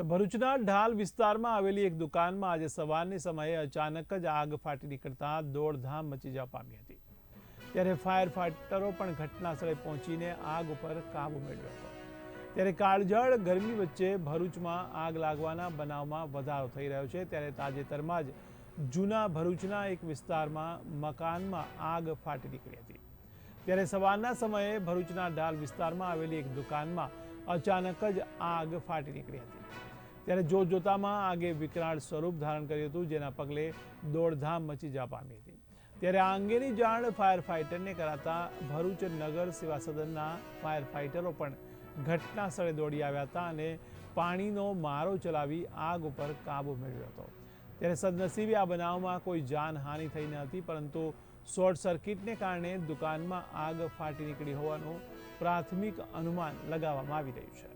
તો ભરૂચના ઢાલ વિસ્તારમાં આવેલી એક દુકાનમાં આજે સવારની સમયે અચાનક જ આગ ફાટી નીકળતા દોડધામ મચી જવા પામી હતી। ત્યારે ફાયર ફાઇટરો પણ ઘટના સ્થળે પહોંચીને આગ ઉપર કાબુ મેળવ્યો હતો। ત્યારે કાળઝાળ ગરમી વચ્ચે ભરૂચમાં આગ લાગવાના બનાવમાં વધારો થઈ રહ્યો છે। ત્યારે તાજેતરમાં જ જૂના ભરૂચના એક વિસ્તારમાં મકાનમાં આગ ફાટી નીકળી હતી। ત્યારે સવારના સમયે ભરૂચના ઢાલ વિસ્તારમાં આવેલી એક દુકાનમાં અચાનક જ આગ ફાટી નીકળી હતી। ત્યારે જોતજોતામાં આગે વિકરાળ સ્વરૂપ ધારણ કર્યું હતું, જેના પગલે દોડધામ મચી જવા પામી હતી। ત્યારે આ અંગેની જાણ ફાયર ફાઇટરને કરાતા ભરૂચ નગર સેવા સદનના ફાયર ફાઇટરો પણ ઘટના સ્થળે દોડી આવ્યા હતા અને પાણીનો મારો ચલાવી આગ ઉપર કાબુ મેળવ્યો હતો। ત્યારે સદનસીબે આ બનાવમાં કોઈ જાનહાનિ થઈ ન હતી, પરંતુ શોર્ટ સર્કિટને કારણે દુકાનમાં આગ ફાટી નીકળી હોવાનું પ્રાથમિક અનુમાન લગાવવામાં આવી રહ્યું છે।